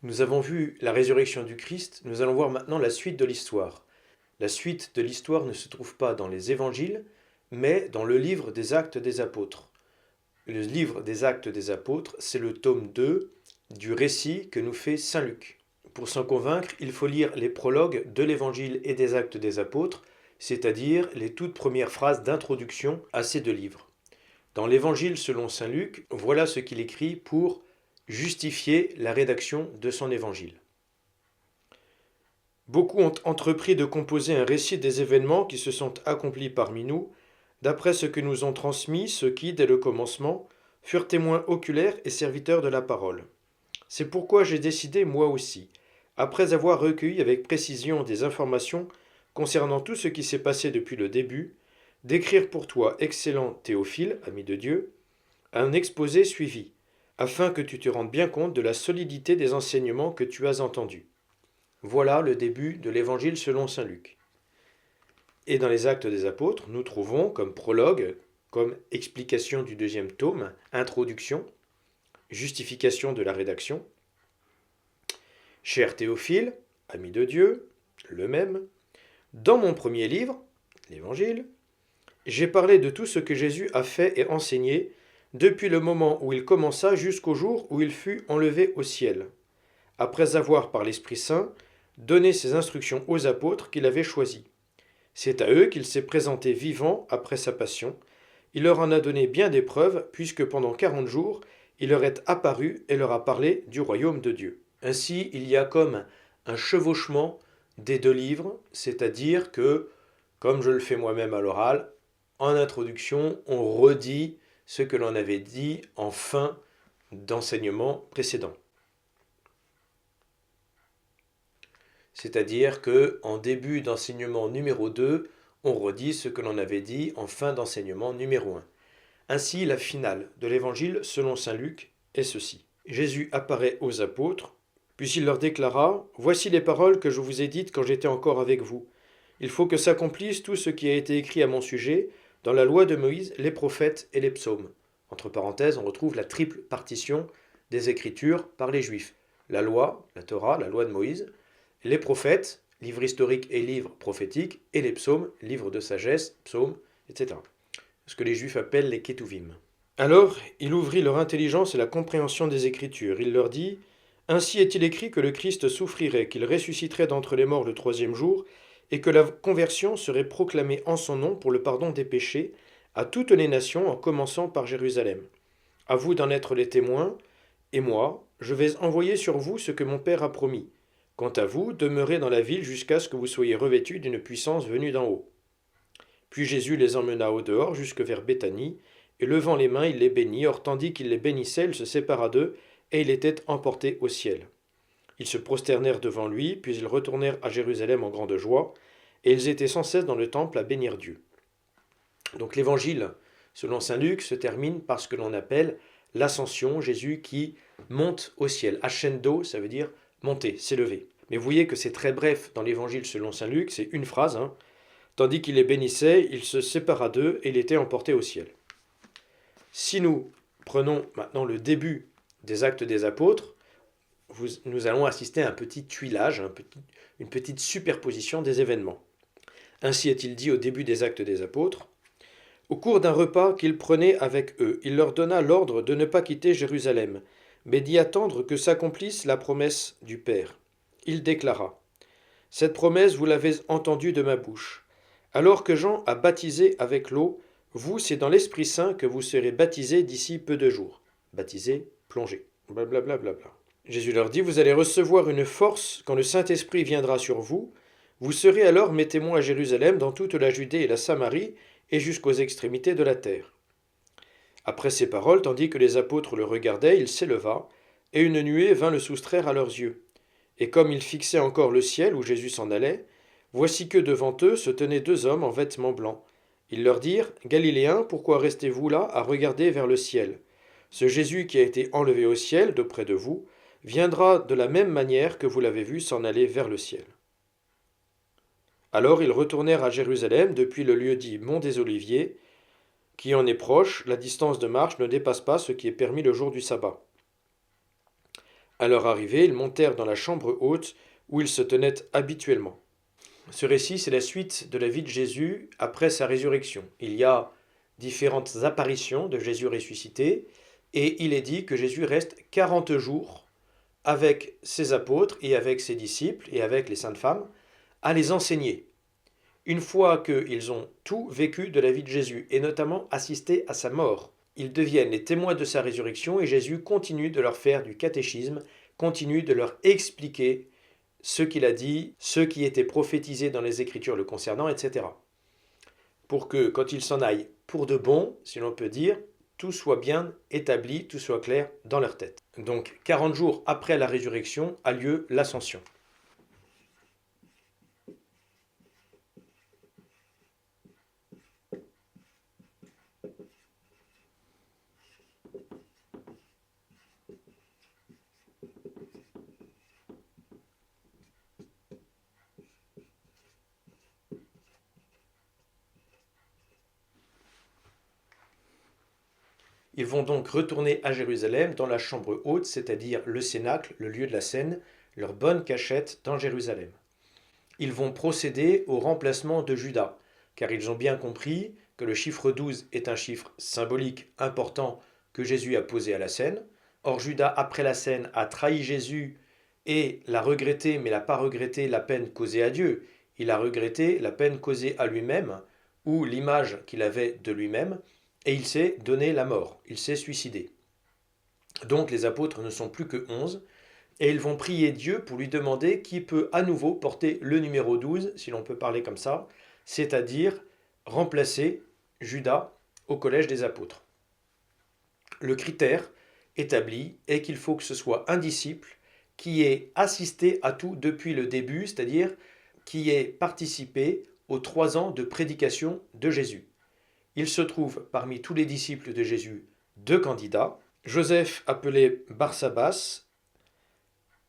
Nous avons vu la résurrection du Christ, nous allons voir maintenant la suite de l'histoire. La suite de l'histoire ne se trouve pas dans les évangiles, mais dans le livre des Actes des Apôtres. Le livre des Actes des Apôtres, c'est le tome 2 du récit que nous fait Saint Luc. Pour s'en convaincre, il faut lire les prologues de l'Évangile et des Actes des Apôtres, c'est-à-dire les toutes premières phrases d'introduction à ces deux livres. Dans l'Évangile selon Saint Luc, voilà ce qu'il écrit pour justifier la rédaction de son Évangile. Beaucoup ont entrepris de composer un récit des événements qui se sont accomplis parmi nous, d'après ce que nous ont transmis ceux qui, dès le commencement, furent témoins oculaires et serviteurs de la parole. C'est pourquoi j'ai décidé, moi aussi, après avoir recueilli avec précision des informations concernant tout ce qui s'est passé depuis le début, d'écrire pour toi, excellent Théophile, ami de Dieu, un exposé suivi, afin que tu te rendes bien compte de la solidité des enseignements que tu as entendus. Voilà le début de l'Évangile selon saint Luc. Et dans les Actes des Apôtres, nous trouvons comme prologue, comme explication du deuxième tome, introduction, justification de la rédaction. Cher Théophile, ami de Dieu, le même, dans mon premier livre, l'Évangile, j'ai parlé de tout ce que Jésus a fait et enseigné depuis le moment où il commença jusqu'au jour où il fut enlevé au ciel, après avoir par l'Esprit Saint donné ses instructions aux apôtres qu'il avait choisis. C'est à eux qu'il s'est présenté vivant après sa passion. Il leur en a donné bien des preuves, puisque pendant 40 jours, il leur est apparu et leur a parlé du royaume de Dieu. Ainsi, il y a comme un chevauchement des deux livres, c'est-à-dire que, comme je le fais moi-même à l'oral, en introduction, on redit ce que l'on avait dit en fin d'enseignement précédent. C'est-à-dire que en début d'enseignement numéro 2, on redit ce que l'on avait dit en fin d'enseignement numéro 1. Ainsi, la finale de l'évangile selon saint Luc est ceci. Jésus apparaît aux apôtres, puis il leur déclara : Voici les paroles que je vous ai dites quand j'étais encore avec vous. Il faut que s'accomplisse tout ce qui a été écrit à mon sujet dans la loi de Moïse, les prophètes et les psaumes. Entre parenthèses, on retrouve la triple partition des Écritures par les Juifs. La loi, la Torah, la loi de Moïse, les prophètes, livre historique et livre prophétique, et les psaumes, livre de sagesse, psaumes, etc. Ce que les Juifs appellent les Ketuvim. Alors, il ouvrit leur intelligence et la compréhension des Écritures. Il leur dit : Ainsi est-il écrit que le Christ souffrirait, qu'il ressusciterait d'entre les morts le troisième jour, et que la conversion serait proclamée en son nom pour le pardon des péchés à toutes les nations, en commençant par Jérusalem. À vous d'en être les témoins, et moi, je vais envoyer sur vous ce que mon Père a promis. Quant à vous, demeurez dans la ville jusqu'à ce que vous soyez revêtus d'une puissance venue d'en haut. Puis Jésus les emmena au dehors jusque vers Béthanie, et levant les mains, il les bénit. Or, tandis qu'il les bénissait, il se sépara d'eux, et il était emporté au ciel. Ils se prosternèrent devant lui, puis ils retournèrent à Jérusalem en grande joie, et ils étaient sans cesse dans le temple à bénir Dieu. Donc l'évangile, selon saint Luc, se termine par ce que l'on appelle l'ascension, Jésus qui monte au ciel. Ascendo, ça veut dire monter, s'élever. Mais vous voyez que c'est très bref dans l'évangile selon saint Luc, c'est une phrase. Tandis qu'il les bénissait, il se sépara d'eux et il était emporté au ciel. Si nous prenons maintenant le début des Actes des Apôtres, nous allons assister à un petit tuilage, une petite superposition des événements. Ainsi est-il dit au début des Actes des Apôtres. Au cours d'un repas qu'il prenait avec eux, il leur donna l'ordre de ne pas quitter Jérusalem, mais d'y attendre que s'accomplisse la promesse du Père. Il déclara : Cette promesse, vous l'avez entendue de ma bouche. Alors que Jean a baptisé avec l'eau, vous, c'est dans l'Esprit Saint que vous serez baptisés d'ici peu de jours. Baptisés, plongés. Blablabla. Jésus leur dit : Vous allez recevoir une force quand le Saint-Esprit viendra sur vous. Vous serez alors mes témoins à Jérusalem, dans toute la Judée et la Samarie, et jusqu'aux extrémités de la terre. Après ces paroles, tandis que les apôtres le regardaient, il s'éleva, et une nuée vint le soustraire à leurs yeux. Et comme ils fixaient encore le ciel où Jésus s'en allait, voici que devant eux se tenaient deux hommes en vêtements blancs. Ils leur dirent : Galiléens, pourquoi restez-vous là à regarder vers le ciel ? Ce Jésus qui a été enlevé au ciel d'auprès de vous viendra de la même manière que vous l'avez vu s'en aller vers le ciel. Alors ils retournèrent à Jérusalem depuis le lieu dit Mont des Oliviers, qui en est proche. La distance de marche ne dépasse pas ce qui est permis le jour du sabbat. À leur arrivée, ils montèrent dans la chambre haute où ils se tenaient habituellement. Ce récit, c'est la suite de la vie de Jésus après sa résurrection. Il y a différentes apparitions de Jésus ressuscité, et il est dit que Jésus reste 40 jours avec ses apôtres et avec ses disciples et avec les saintes femmes à les enseigner. Une fois qu'ils ont tout vécu de la vie de Jésus, et notamment assisté à sa mort, ils deviennent les témoins de sa résurrection et Jésus continue de leur faire du catéchisme, continue de leur expliquer ce qu'il a dit, ce qui était prophétisé dans les Écritures le concernant, etc. Pour que, quand il s'en aille pour de bon, si l'on peut dire, tout soit bien établi, tout soit clair dans leur tête. Donc, 40 jours après la résurrection a lieu l'ascension. Ils vont donc retourner à Jérusalem dans la chambre haute, c'est-à-dire le cénacle, le lieu de la scène, leur bonne cachette dans Jérusalem. Ils vont procéder au remplacement de Judas, car ils ont bien compris que le chiffre 12 est un chiffre symbolique important que Jésus a posé à la scène. Or Judas, après la scène, a trahi Jésus et l'a regretté, mais n'a pas regretté la peine causée à Dieu. Il a regretté la peine causée à lui-même, ou l'image qu'il avait de lui-même, et il s'est donné la mort, il s'est suicidé. Donc les apôtres ne sont plus que 11, et ils vont prier Dieu pour lui demander qui peut à nouveau porter le numéro 12, si l'on peut parler comme ça, c'est-à-dire remplacer Judas au collège des apôtres. Le critère établi est qu'il faut que ce soit un disciple qui ait assisté à tout depuis le début, c'est-à-dire qui ait participé aux 3 ans de prédication de Jésus. Il se trouve parmi tous les disciples de Jésus 2 candidats, Joseph appelé Barsabas,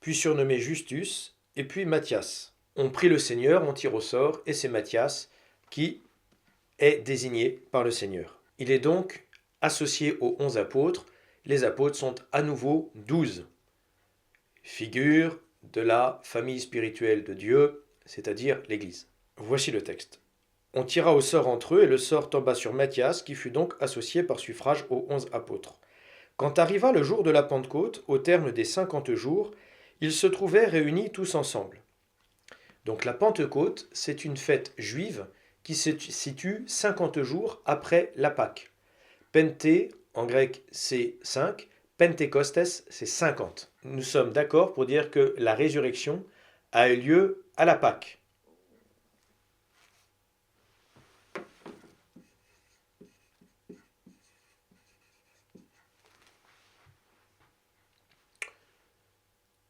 puis surnommé Justus, et puis Matthias. On prie le Seigneur, on tire au sort, et c'est Matthias qui est désigné par le Seigneur. Il est donc associé aux 11 apôtres. Les apôtres sont à nouveau 12. Figure de la famille spirituelle de Dieu, c'est-à-dire l'Église. Voici le texte. On tira au sort entre eux, et le sort tomba sur Matthias, qui fut donc associé par suffrage aux 11 apôtres. Quand arriva le jour de la Pentecôte, au terme des 50 jours, ils se trouvaient réunis tous ensemble. Donc la Pentecôte, c'est une fête juive qui se situe 50 jours après la Pâque. Penté, en grec, c'est 5, Pentecostes, c'est 50. Nous sommes d'accord pour dire que la résurrection a eu lieu à la Pâque.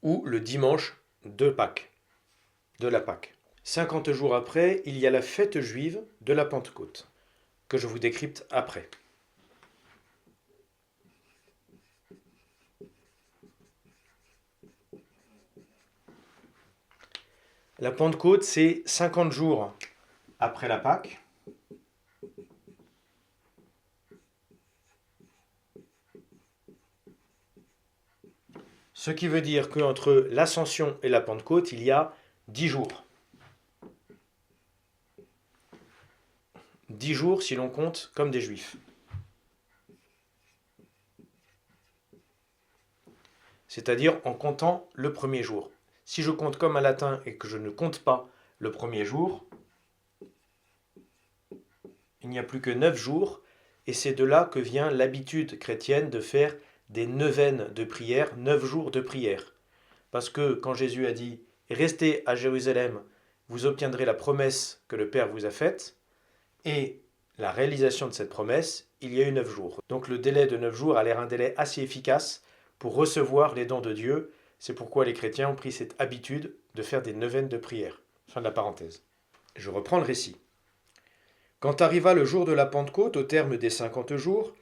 Ou le dimanche de Pâques, de la Pâque. 50 jours après, il y a la fête juive de la Pentecôte, que je vous décrypte après. La Pentecôte, c'est 50 jours après la Pâque. Ce qui veut dire qu'entre l'Ascension et la Pentecôte, il y a 10 jours. 10 jours si l'on compte comme des Juifs. C'est-à-dire en comptant le premier jour. Si je compte comme un latin et que je ne compte pas le premier jour, il n'y a plus que 9 jours, et c'est de là que vient l'habitude chrétienne de faire des neuvaines de prière, 9 jours de prière. Parce que quand Jésus a dit « Restez à Jérusalem, vous obtiendrez la promesse que le Père vous a faite », et la réalisation de cette promesse, il y a eu 9 jours. Donc le délai de 9 jours a l'air un délai assez efficace pour recevoir les dons de Dieu. C'est pourquoi les chrétiens ont pris cette habitude de faire des neuvaines de prière. Fin de la parenthèse. Je reprends le récit. Quand arriva le jour de la Pentecôte, au terme des 50 jours,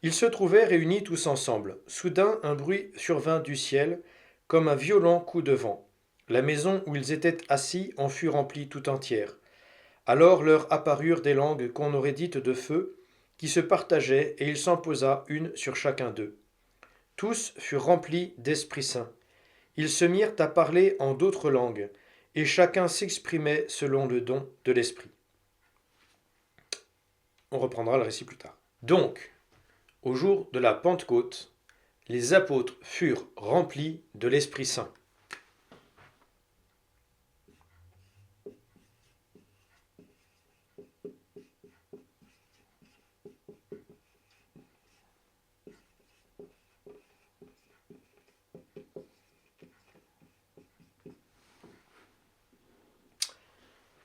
ils se trouvaient réunis tous ensemble. Soudain, un bruit survint du ciel, comme un violent coup de vent. La maison où ils étaient assis en fut remplie tout entière. Alors leur apparurent des langues qu'on aurait dites de feu, qui se partageaient, et il s'en posa une sur chacun d'eux. Tous furent remplis d'Esprit Saint, Ils se mirent à parler en d'autres langues, et chacun s'exprimait selon le don de l'Esprit. On reprendra le récit plus tard. Donc, au jour de la Pentecôte, les apôtres furent remplis de l'Esprit Saint.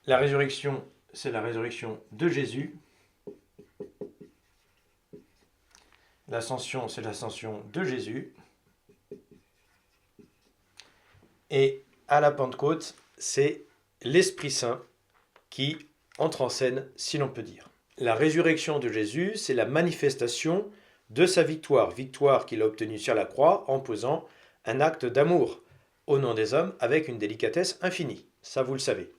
La résurrection, c'est la résurrection de Jésus. L'ascension, c'est l'ascension de Jésus. Et à la Pentecôte, c'est l'Esprit Saint qui entre en scène, si l'on peut dire. La résurrection de Jésus, c'est la manifestation de sa victoire, victoire qu'il a obtenue sur la croix en posant un acte d'amour au nom des hommes avec une délicatesse infinie. Ça, vous le savez.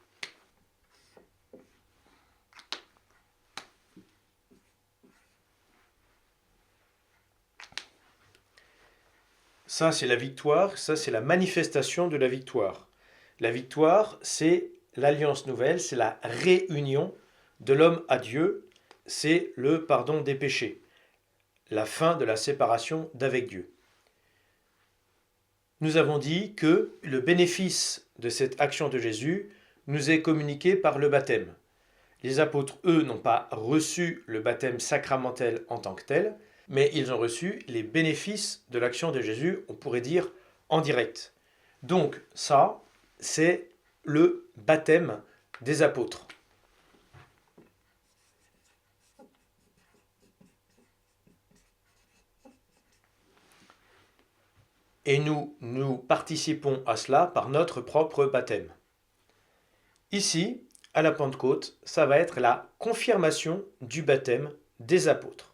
Ça, c'est la victoire, ça, c'est la manifestation de la victoire. La victoire, c'est l'alliance nouvelle, c'est la réunion de l'homme à Dieu, c'est le pardon des péchés, la fin de la séparation d'avec Dieu. Nous avons dit que le bénéfice de cette action de Jésus nous est communiqué par le baptême. Les apôtres, eux, n'ont pas reçu le baptême sacramentel en tant que tel, mais ils ont reçu les bénéfices de l'action de Jésus, on pourrait dire, en direct. Donc ça, c'est le baptême des apôtres. Et nous participons à cela par notre propre baptême. Ici, à la Pentecôte, ça va être la confirmation du baptême des apôtres.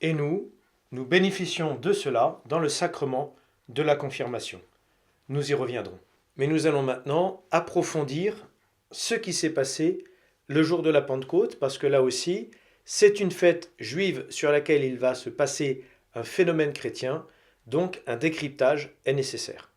Et nous bénéficions de cela dans le sacrement de la confirmation. Nous y reviendrons. Mais nous allons maintenant approfondir ce qui s'est passé le jour de la Pentecôte, parce que là aussi, c'est une fête juive sur laquelle il va se passer un phénomène chrétien, donc un décryptage est nécessaire.